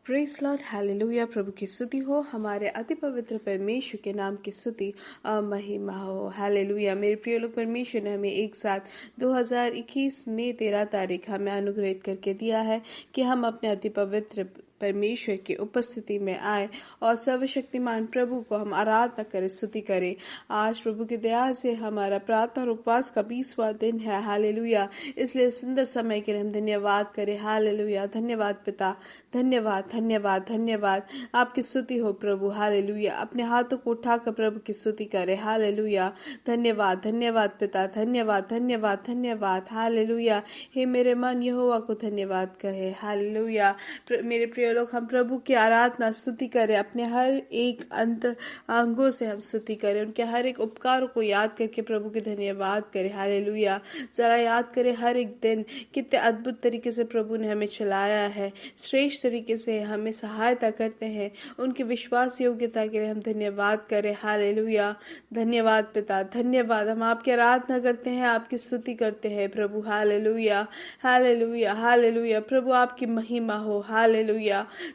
Praise Lord, hallelujah. प्रभु की स्तुति हो, हमारे अति पवित्र परमेश्वर के नाम की स्तुति महिमा हो। हालेलुया। मेरे प्रिय लोग, परमेश्वर ने हमें एक साथ 2021 में 13 तारीख हमें अनुग्रहित करके दिया है कि हम अपने अति पवित्र परमेश्वर की उपस्थिति में आए और सर्वशक्तिमान प्रभु को हम आराधना करें, स्तुति करें। आज प्रभु की दया से हमारा प्रार्थना और उपवास का 20वां दिन है। हालेलुया। इसलिए सुंदर समय के लिए हम धन्यवाद करें। हालेलुया। धन्यवाद पिता, धन्यवाद धन्यवाद धन्यवाद। आपकी स्तुति हो प्रभु। हालेलुया। अपने हाथों को उठाकर प्रभु की स्तुति करें। हालेलुया। धन्यवाद धन्यवाद पिता, धन्यवाद धन्यवाद धन्यवाद। हालेलुया। हे मेरे मन यहोवा को धन्यवाद कहे। हालेलुया। मेरे प्रिय लोग, हम प्रभु की आराधना स्तुति करें। अपने हर एक अंगों से हम स्तुति करें, उनके हर एक उपकारों को याद करके प्रभु के धन्यवाद करें। हालेलुया। जरा याद करें हर एक दिन कितने अद्भुत तरीके से प्रभु ने हमें चलाया है, श्रेष्ठ तरीके से हमें सहायता करते हैं। उनकी विश्वास योग्यता के लिए हम धन्यवाद करें। हालेलुया। धन्यवाद पिता, धन्यवाद। हम आपकी आराधना करते हैं, आपकी स्तुति करते हैं प्रभु। Hallelujah hallelujah hallelujah. प्रभु आपकी महिमा हो। हालेलुया।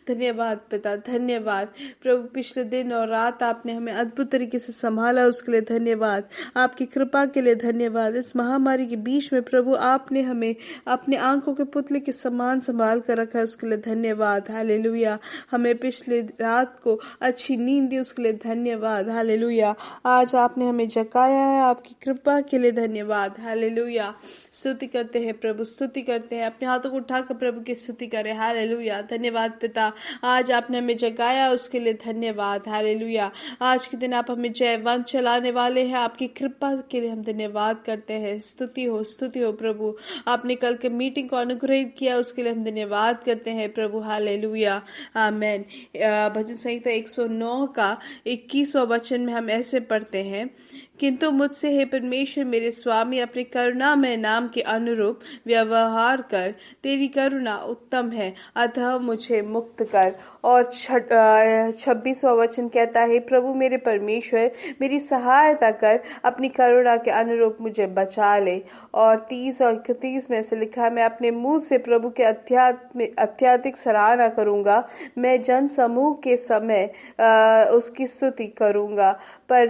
धन्यवाद पिता, धन्यवाद प्रभु। पिछले दिन और रात आपने हमें अद्भुत तरीके से संभाला, उसके लिए धन्यवाद। आपकी कृपा के लिए धन्यवाद। इस महामारी के बीच में प्रभु आपने हमें अपने आंखों के पुतले के समान संभाल कर रखा है, उसके लिए धन्यवाद। हालेलुया। हमें पिछले रात को अच्छी नींद दी, उसके लिए धन्यवाद। हालेलुया। आज आपने हमें जगाया है, आपकी कृपा के लिए धन्यवाद। हालेलुया। स्तुति करते हैं प्रभु, स्तुति करते हैं। अपने हाथों को उठाकर प्रभु की स्तुति करें। हालेलुया। धन्यवाद पिता, आज आपने हमें जगाया, उसके लिए धन्यवाद। हालेलुया। आज के दिन आप हमें जयवंत चलाने वाले हैं, आपकी कृपा के लिए हम धन्यवाद करते हैं। स्तुति हो प्रभु। आपने कल के मीटिंग को अनुग्रहित किया, उसके लिए हम धन्यवाद करते हैं प्रभु। हालेलुया। आमेन। भजन संहिता 109 का 21वां वचन में हम ऐसे पढ़ते हैं, किंतु मुझसे हे परमेश्वर मेरे स्वामी, अपनी करुणा में नाम के अनुरूप व्यवहार कर। तेरी करुणा उत्तम है, अतः मुझे मुक्त कर। और 26वां वचन कहता है, प्रभु मेरे परमेश्वर मेरी सहायता कर, अपनी करुणा के अनुरूप मुझे बचा ले। और 30 और 31 में से लिखा है, मैं अपने मुंह से प्रभु के अत्यधिक सराहना करूंगा। मैं जन समूह के समय उसकी स्तुति करूंगा। पर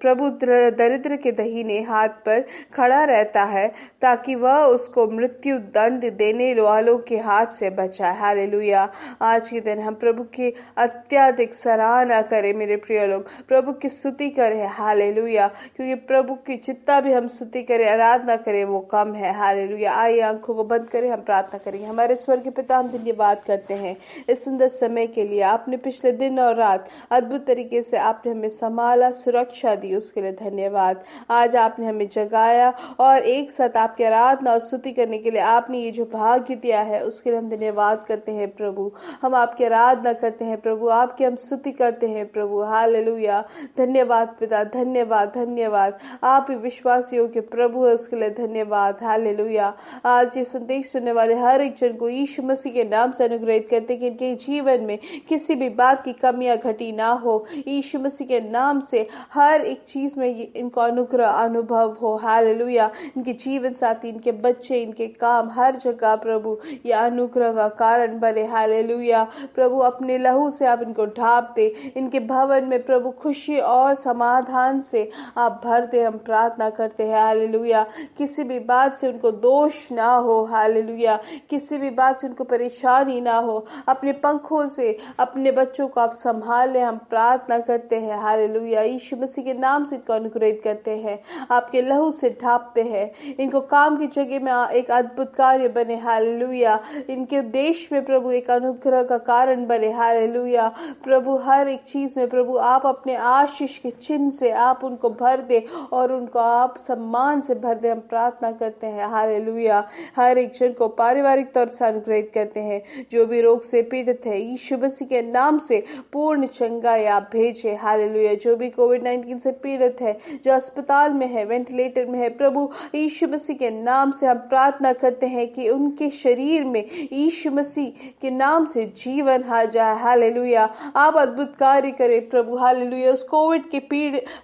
प्रभु दरिद्र के दाहिने हाथ पर खड़ा रहता है, ताकि वह उसको मृत्यु दंड देने वालों के हाथ से बचाए। हालेलुया। आज के दिन हम प्रभु की अत्यधिक सराहना करें मेरे प्रिय लोग, प्रभु की स्तुति करें। हालेलुया। क्योंकि प्रभु की जितना भी हम स्तुति करें, आराधना करें, वो कम है। हालेलुया। आइए आंखों को बंद करें, हम प्रार्थना करेंगे। हमारे स्वर्गीय पिता, हम धन्यवाद करते हैं इस सुंदर समय के लिए। आपने पिछले दिन और रात अद्भुत तरीके से आपने हमें संभाला, सुरक्षा दी, उसके लिए धन्यवाद। आज आपने हमें जगाया और एक साथ आपकी आराधना और स्तुति करने के लिए आपने ये जो भाग्य दिया है, उसके लिए हम धन्यवाद करते हैं प्रभु। हम आपकी आराधना करते हैं प्रभु, आपकी हम स्तुति करते हैं प्रभु। हालेलुया। धन्यवाद पिता, धन्यवाद धन्यवाद। आप ही विश्वास योग्य प्रभु है, उसके लिए धन्यवाद। हालेलुया। आज ये संदेश सुनने वाले हर एक जन को यीशु मसीह के नाम से अनुग्रहित करते कि इनके जीवन में किसी भी बात की कमियां घटी ना हो। यीशु मसीह के नाम से हर एक चीज में इनको अनुग्रह अनुभव हो। हालेलुया। इनके जीवन साथी, इनके बच्चे, इनके काम, हर जगह प्रभु ये अनुग्रह का कारण बने। हालेलुया। प्रभु अपने लहू से आप इनको ढाप दे, इनके भवन में प्रभु खुशी और समाधान से आप भर दे, हम प्रार्थना करते हैं। हालेलुया। किसी भी बात से उनको दोष ना हो। हालेलुया। किसी भी बात से उनको परेशानी ना हो। अपने पंखों से अपने बच्चों को आप संभाल ले, हम प्रार्थना करते हैं। हालेलुया। यीशु मसीह के नाम से इनको अनुग्रहित करते हैं, आपके लहू से ढापते हैं। इनको काम की जगह में एक अद्भुत कार्य बने। हालेलुया। इनके देश में प्रभु एक अनुग्रह का कारण बने। हालेलुया। प्रभु हर एक चीज में प्रभु आप अपने आशीष के चिन्ह से आप उनको भर दे और उनको आप सम्मान से भर दे, हम प्रार्थना करते हैं। हालेलुया। हर एक जन को पारिवारिक तौर से अनुग्रहित करते हैं, जो भी रोग से पीड़ित है, यीशु मसीह के नाम से पूर्ण चंगाई आप भेजे। हालेलुया। जो भी कोविड-19 से पीड़ित पीड़ित है, जो अस्पताल में है, वेंटिलेटर में है, प्रभु यीशु मसीह के नाम से हम प्रार्थना करते हैं कि उनके शरीर में यीशु मसीह के नाम से जीवन आ जाए। हालेलुया, आप अद्भुत कार्य करें प्रभु। हालेलुया, उस कोविड के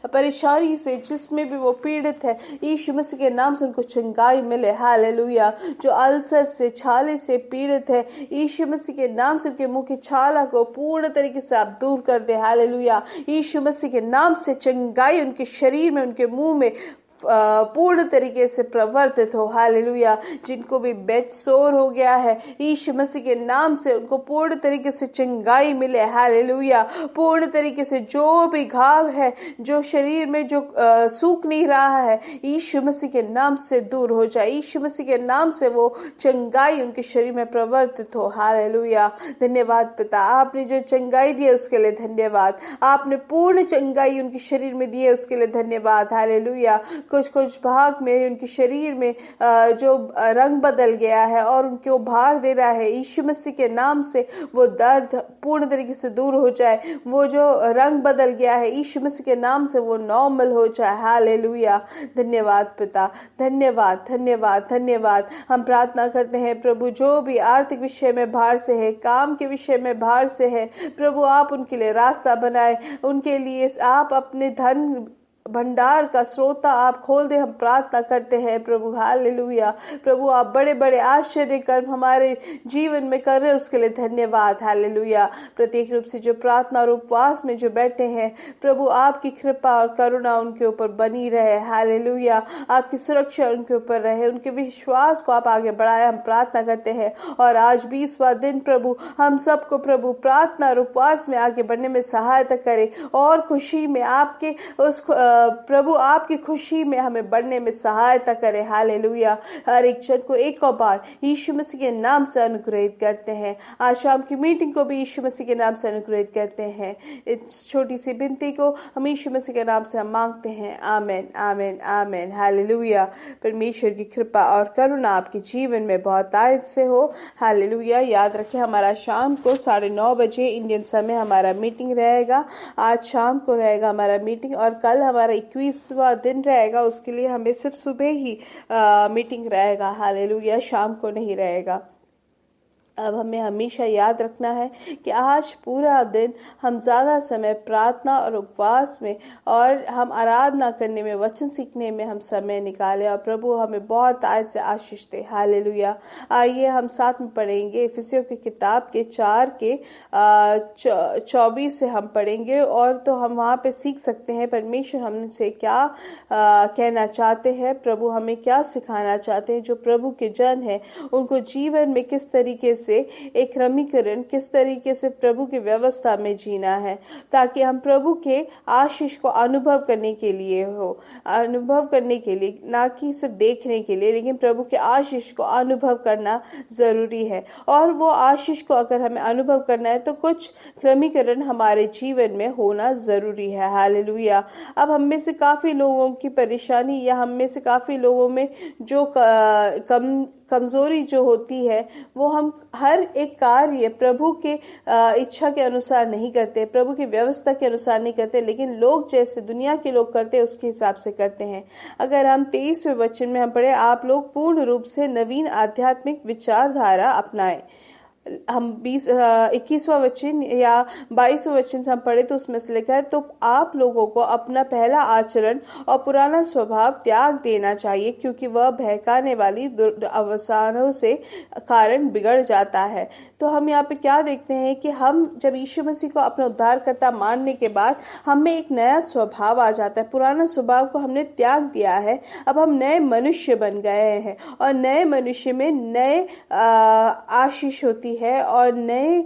परेशानी से जिसमें भी वो पीड़ित है, यीशु मसीह के नाम से उनको चंगाई मिले। हालेलुया, जो अल्सर से, छाले से पीड़ित है, यीशु मसीह के नाम से उनके मुंह की छाला को पूर्ण तरीके से आप दूर कर दे। हालेलुया, यीशु मसीह के नाम से चंगाई उनके शरीर में, उनके मुंह में पूर्ण तरीके से प्रवर्तित हो। हालेलुया, जिनको भी बेड सोर हो गया है, यीशु मसीह के नाम से उनको पूर्ण तरीके से चंगाई मिले। हालेलुया, पूर्ण तरीके से जो भी घाव है, जो शरीर में जो सूख नहीं रहा है, यीशु मसीह के नाम से दूर हो जाए। यीशु मसीह के नाम से वो चंगाई उनके शरीर में प्रवर्तित हो। हालेलुया, धन्यवाद पिता, आपने जो चंगाई दी है उसके लिए धन्यवाद। आपने पूर्ण चंगाई उनके शरीर में दी है उसके लिए धन्यवाद। हालेलुया, कुछ भाग में उनके शरीर में जो रंग बदल गया है और उनके उभार दे रहा है, यीशु मसीह के नाम से वो दर्द पूर्ण तरीके से दूर हो जाए। वो जो रंग बदल गया है, यीशु मसीह के नाम से वो नॉर्मल हो जाए। हालेलुया, धन्यवाद पिता, धन्यवाद धन्यवाद धन्यवाद। हम प्रार्थना करते हैं प्रभु, जो भी आर्थिक विषय में भार से है, काम के विषय में भार से है, प्रभु आप उनके लिए रास्ता बनाए, उनके लिए आप अपने धन भंडार का स्रोता आप खोल दे। हम प्रार्थना करते हैं प्रभु। हालेलुया, प्रभु आप बड़े बड़े आश्चर्य कर्म हमारे जीवन में कर रहे हैं उसके लिए धन्यवाद। हालेलुया, प्रत्येक रूप से जो प्रार्थना और उपवास में जो बैठे हैं, प्रभु आपकी कृपा और करुणा उनके ऊपर बनी रहे। हालेलुया, आपकी सुरक्षा उनके ऊपर रहे, उनके विश्वास को आप आगे बढ़ाए, हम प्रार्थना करते हैं। और आज 20वां दिन प्रभु हम सबको प्रभु प्रार्थना और उपवास में आगे बढ़ने में सहायता करें और खुशी में आपके उस प्रभु आपकी खुशी में हमें बढ़ने में सहायता करे। हालेलुया, हर एक जन को एक और बार यीशु मसीह के नाम से अनुग्रहित करते हैं। आज शाम की मीटिंग को भी यीशु मसीह के नाम से अनुग्रहित करते हैं। इस छोटी सी विनती को हम यीशु मसीह के नाम से हम मांगते हैं। आमीन आमीन आमीन। हालेलुया, परमेश्वर की कृपा और करुणा आपके जीवन में बहुत आयत से हो। हालेलुया, याद रखें हमारा शाम को 9:30 बजे इंडियन समय हमारा मीटिंग रहेगा। आज शाम को रहेगा हमारा मीटिंग और कल हमारा 21वां दिन रहेगा, उसके लिए हमें सिर्फ सुबह ही मीटिंग रहेगा। हालेलुया, शाम को नहीं रहेगा। अब हमें हमेशा याद रखना है कि आज पूरा दिन हम ज़्यादा समय प्रार्थना और उपवास में और हम आराधना करने में, वचन सीखने में हम समय निकालें और प्रभु हमें बहुत आज से आशीष दे। हालेलुया, आइए हम साथ में पढ़ेंगे इफिसियों की किताब के 4 के 24 से हम पढ़ेंगे और तो हम वहाँ पे सीख सकते हैं परमेश्वर हमसे क्या कहना चाहते हैं, प्रभु हमें क्या सिखाना चाहते हैं। जो प्रभु के जन हैं उनको जीवन में किस तरीके से एक क्रमीकरण, किस तरीके से प्रभु की व्यवस्था में जीना है, ताकि हम प्रभु के आशीष को अनुभव करने के लिए हो, अनुभव करने के लिए, ना कि सिर्फ देखने के लिए, लेकिन प्रभु के आशीष को अनुभव करना जरूरी है। और वो आशीष को अगर हमें अनुभव करना है तो कुछ क्रमीकरण हमारे जीवन में होना जरूरी है। हालेलुया, अब हम में से काफी लोगों की परेशानी या हम में से काफी लोगों में जो कमजोरी जो होती है, वो हम हर एक कार्य प्रभु के इच्छा के अनुसार नहीं करते, प्रभु की व्यवस्था के अनुसार नहीं करते, लेकिन लोग जैसे दुनिया के लोग करते हैं उसके हिसाब से करते हैं। अगर हम 23वें वचन में हम पढ़े, आप लोग पूर्ण रूप से नवीन आध्यात्मिक विचारधारा अपनाएं। हम 21वां वचन या 22वां वचन से हम पढ़े तो उसमें से लिखा है, तो आप लोगों को अपना पहला आचरण और पुराना स्वभाव त्याग देना चाहिए, क्योंकि वह बहकाने वाली दुर्व्यसनों से कारण बिगड़ जाता है। तो हम यहाँ पे क्या देखते हैं कि हम जब यीशु मसीह को अपना उद्धारकर्ता मानने के बाद हमें एक नया स्वभाव आ जाता है। पुराना स्वभाव को हमने त्याग दिया है, अब हम नए मनुष्य बन गए हैं और नए मनुष्य में नए आशीष होती है और नए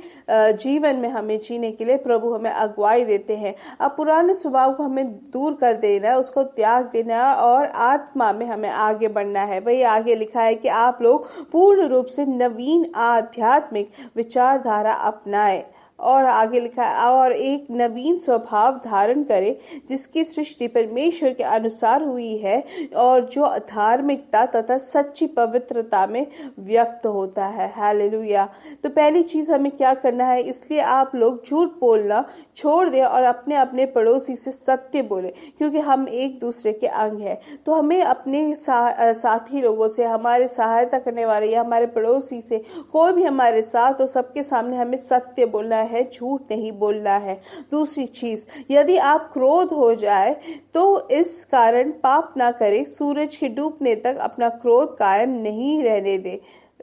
जीवन में हमें जीने के लिए प्रभु हमें अगुवाई देते हैं। अब पुराने स्वभाव को हमें दूर कर देना है, उसको त्याग देना है और आत्मा में हमें आगे बढ़ना है। वही आगे लिखा है कि आप लोग पूर्ण रूप से नवीन आध्यात्मिक विचारधारा अपनाएं और आगे लिखा है, और एक नवीन स्वभाव धारण करे जिसकी सृष्टि परमेश्वर के अनुसार हुई है और जो धार्मिकता तथा सच्ची पवित्रता में व्यक्त होता है। हालेलुया। तो पहली चीज हमें क्या करना है, इसलिए आप लोग झूठ बोलना छोड़ दें और अपने अपने पड़ोसी से सत्य बोले, क्योंकि हम एक दूसरे के अंग हैं। तो हमें अपने साथी लोगों से, हमारे सहायता करने वाले या हमारे पड़ोसी से, कोई भी हमारे साथ हो, सबके सामने हमें सत्य बोलना है, झूठ नहीं बोलना है। दूसरी चीज, यदि आप क्रोध हो जाए तो इस कारण पाप ना करें, सूरज के डूबने तक अपना क्रोध कायम नहीं रहने दे।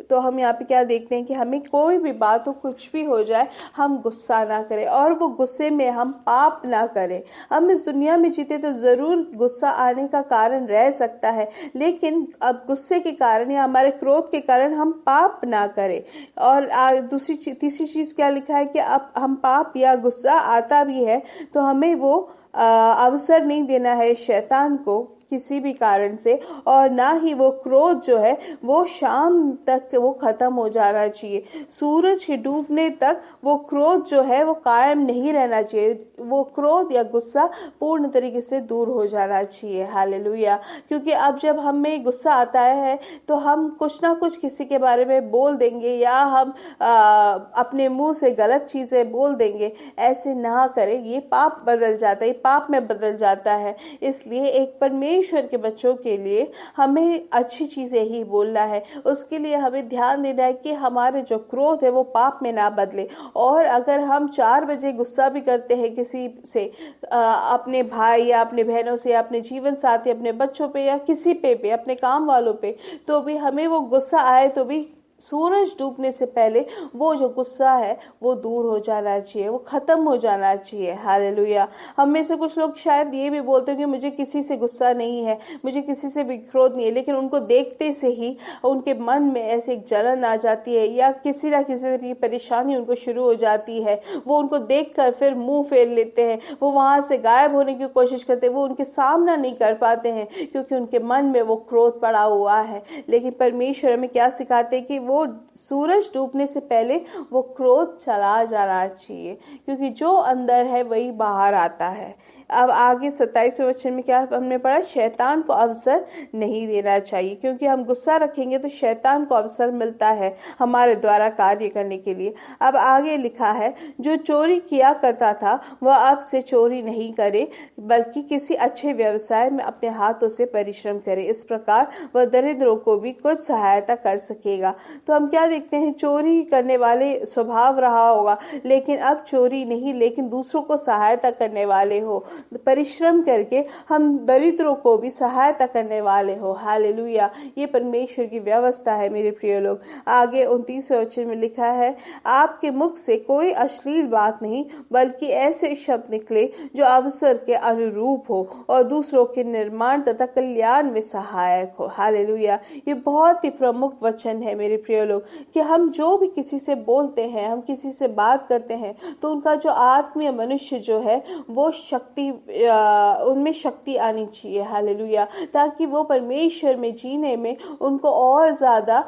तो हम यहाँ पे क्या देखते हैं कि हमें कोई भी बात हो, कुछ भी हो जाए, हम गुस्सा ना करें और वो गुस्से में हम पाप ना करें। हम इस दुनिया में जीते तो जरूर गुस्सा आने का कारण रह सकता है, लेकिन अब गुस्से के कारण या हमारे क्रोध के कारण हम पाप ना करें। और तीसरी चीज क्या लिखा है कि अब हम पाप या गुस्सा आता भी है तो हमें वो अवसर नहीं देना है शैतान को किसी भी कारण से, और ना ही वो क्रोध जो है वो शाम तक वो खत्म हो जाना चाहिए। सूरज के डूबने तक वो क्रोध जो है वो कायम नहीं रहना चाहिए। वो क्रोध या गुस्सा पूर्ण तरीके से दूर हो जाना चाहिए। हालेलुया। क्योंकि अब जब हमें गुस्सा आता है तो हम कुछ ना कुछ किसी के बारे में बोल देंगे या हम अपने मुंह से गलत चीजें बोल देंगे। ऐसे ना करें, ये पाप बदल जाता है, ये पाप में बदल जाता है। इसलिए एक परमेश्वर के बच्चों के लिए हमें अच्छी चीजें ही बोलना है। उसके लिए हमें ध्यान देना है कि हमारे जो क्रोध है वो पाप में ना बदले। और अगर हम 4 बजे गुस्सा भी करते हैं किसी से, अपने भाई या अपने बहनों से या अपने जीवन साथी, अपने बच्चों पे या किसी पे अपने काम वालों पे, तो भी हमें वो गुस्सा आए तो भी सूरज डूबने से पहले वो जो गुस्सा है वो दूर हो जाना चाहिए, वो खत्म हो जाना चाहिए। हालेलुया। हम में से कुछ लोग शायद ये भी बोलते हैं कि मुझे किसी से गुस्सा नहीं है, मुझे किसी से भी क्रोध नहीं है, लेकिन उनको देखते से ही उनके मन में ऐसे एक जलन आ जाती है या किसी ना किसी तरह की परेशानी उनको शुरू हो जाती है। वो उनको देखकर फिर मुंह फेर लेते हैं, वो वहां से गायब होने की कोशिश करते हैं, वो उनके सामना नहीं कर पाते हैं क्योंकि उनके मन में वो क्रोध पड़ा हुआ है। लेकिन परमेश्वर हमें क्या सिखाते हैं कि वो सूरज डूबने से पहले वो क्रोध चला जाना चाहिए, क्योंकि जो अंदर है वही बाहर आता है। अब आगे 27वें वचन में क्या हमने पढ़ा, शैतान को अवसर नहीं देना चाहिए, क्योंकि हम गुस्सा रखेंगे तो शैतान को अवसर मिलता है हमारे द्वारा कार्य करने के लिए। अब आगे लिखा है, जो चोरी किया करता था वह अब से चोरी नहीं करे, बल्कि किसी अच्छे व्यवसाय में अपने हाथों से परिश्रम करे, इस प्रकार वह दरिद्रों को भी कुछ सहायता कर सकेगा। तो हम क्या देखते हैं, चोरी करने वाले स्वभाव रहा होगा, लेकिन अब चोरी नहीं, लेकिन दूसरों को सहायता करने वाले हो, परिश्रम करके हम दरिद्रों को भी सहायता करने वाले हो। हालेलुया। ये परमेश्वर की व्यवस्था है मेरे प्रिय लोग। आगे 29वें वचन में लिखा है, आपके मुख से कोई अश्लील बात नहीं, बल्कि ऐसे शब्द निकले जो अवसर के अनुरूप हो और दूसरों के निर्माण तथा कल्याण में सहायक हो। हालेलुया। ये बहुत ही प्रमुख वचन है मेरे प्रिय लोग, कि हम जो भी किसी से बोलते हैं, हम किसी से बात करते हैं, तो उनका जो आत्मीय मनुष्य जो है वो शक्ति, उनमें शक्ति आनी चाहिए। हालेलुया। ताकि वो परमेश्वर में जीने में उनको और ज्यादा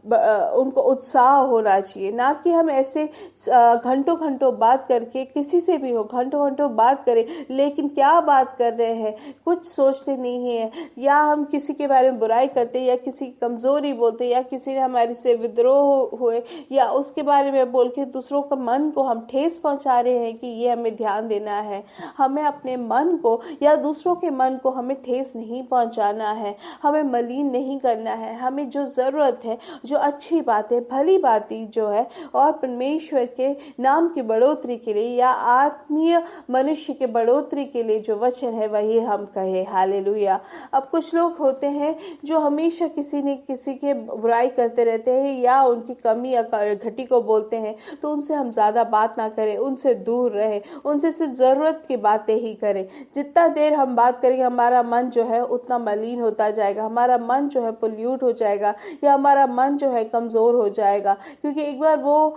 उनको उत्साह होना चाहिए। ना कि हम ऐसे घंटों घंटों बात करके, किसी से भी हो घंटों घंटों बात करें, लेकिन क्या बात कर रहे हैं कुछ सोचते नहीं है, या हम किसी के बारे में बुराई करते हैं या किसी की कमजोरी बोलते हैं या किसी ने हमारे से विद्रोह हुए या उसके बारे में बोल के दूसरों का मन को हम ठेस पहुंचा रहे हैं, कि ये हमें ध्यान देना है। हमें अपने मन को या दूसरों के मन को हमें ठेस नहीं पहुंचाना है, हमें मलिन नहीं करना है। हमें जो जरूरत है, जो अच्छी बातें, भली बातें जो है, और परमेश्वर के नाम की बढ़ोतरी के लिए या आत्मीय मनुष्य के बढ़ोतरी के लिए जो वचन है वही हम कहे। हालेलुया। अब कुछ लोग होते हैं जो हमेशा किसी न किसी के बुराई करते रहते हैं या उनकी कमी या घटी को बोलते हैं, तो उनसे हम ज्यादा बात ना करें, उनसे दूर रहे, उनसे सिर्फ जरूरत की बातें ही करें। जितना देर हम बात करेंगे हमारा मन जो है उतना मलिन होता जाएगा, हमारा मन जो है पोल्यूट हो जाएगा, या हमारा मन जो है कमजोर हो जाएगा। क्योंकि एक बार वो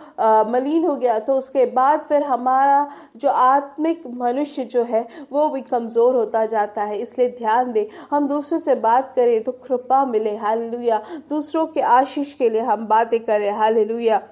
मलिन हो गया तो उसके बाद फिर हमारा जो आत्मिक मनुष्य जो है वो भी कमजोर होता जाता है। इसलिए ध्यान दे, हम दूसरों से बात करें तो कृपा मिले। हालेलुया। दूसरों के आशीष के लिए हम बातें करें। हालेलुया।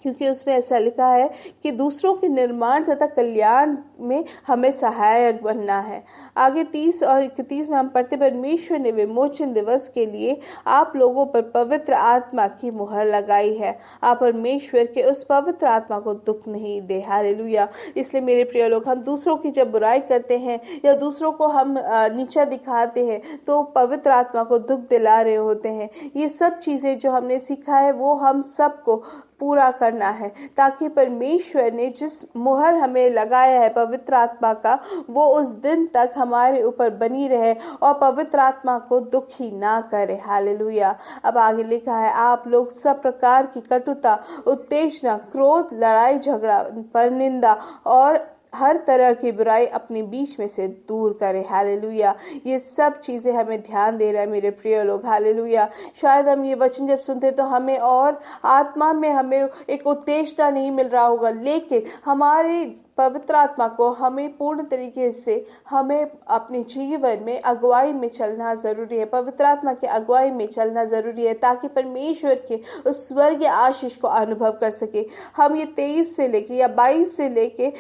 क्योंकि उसमें ऐसा लिखा है कि दूसरों के निर्माण तथा कल्याण में हमें सहायक बनना है। आगे 30 और 31 में हम पढ़ते, परमेश्वर ने विमोचन दिवस के लिए आप लोगों पर पवित्र आत्मा की मुहर लगाई है। आप परमेश्वर के उस पवित्र आत्मा को दुख नहीं दे। हालेलुया। इसलिए मेरे प्रिय लोग, हम दूसरों की जब बुराई करते हैं या दूसरों को हम नीचा दिखाते हैं तो पवित्र आत्मा को दुख दिला रहे होते हैं। ये सब चीजें जो हमने सीखा है वो हम सबको पूरा करना है, ताकि परमेश्वर ने जिस मुहर हमें लगाया है पवित्र आत्मा का, वो उस दिन तक हमारे ऊपर बनी रहे और पवित्र आत्मा को दुखी ना करे। हालेलुया। अब आगे लिखा है, आप लोग सब प्रकार की कटुता, उत्तेजना, क्रोध, लड़ाई झगड़ा, परनिंदा और हर तरह की बुराई अपने बीच में से दूर करें। हालेलुया। ये सब चीजें हमें ध्यान दे रहा है मेरे प्रिय लोग। हालेलुया। शायद हम ये वचन जब सुनते तो हमें और आत्मा में हमें एक उत्तेजना नहीं मिल रहा होगा, लेकिन हमारे पवित्र आत्मा को हमें पूर्ण तरीके से हमें अपने जीवन में अगुवाई में चलना जरूरी है। पवित्र आत्मा की अगुवाई में चलना जरूरी है, ताकि परमेश्वर के उस स्वर्गीय आशीष को अनुभव कर सके। हम ये 23 से लेके या 22 से लेके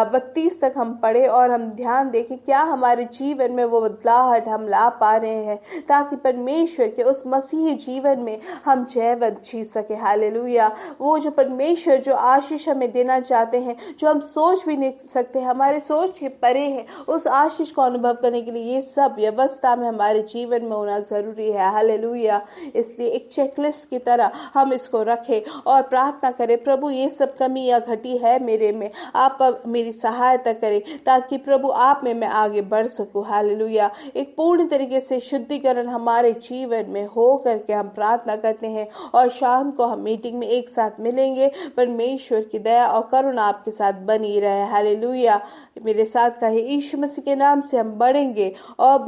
32 तक हम पढ़े और हम ध्यान दें कि क्या हमारे जीवन में वो बदलाहट हम ला पा रहे हैं, ताकि परमेश्वर के उस मसीही जीवन में हम जयवंत जी सके। हालेलुया। वो जो परमेश्वर जो आशीष हमें देना चाहते हैं, जो हम सोच भी नहीं सकते, हमारे सोच के परे है, उस आशीष को अनुभव करने के लिए ये सब व्यवस्था में हमारे जीवन में होना जरूरी है। हालेलुया। इसलिए एक चेकलिस्ट की तरह हम इसको रखें और प्रार्थना करें, प्रभु ये सब कमी या घटी है मेरे में, आप मेरी सहायता करें ताकि प्रभु आप में मैं आगे बढ़ सकूं। हालेलुया। एक पूर्ण तरीके से शुद्धिकरण हमारे जीवन में हो करके हम प्रार्थना करते हैं और शाम को हम मीटिंग में एक साथ मिलेंगे। परमेश्वर की दया और करुणा आपके साथ बनी रहे। हालेलुया। मेरे साथ कहे, यीशु मसीह के नाम से हम बढ़ेंगे और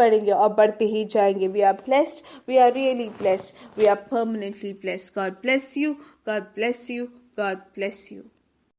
बढ़ते ही जाएंगे। We are blessed, we are really blessed, we are permanently blessed. God bless you, God bless you, God bless you.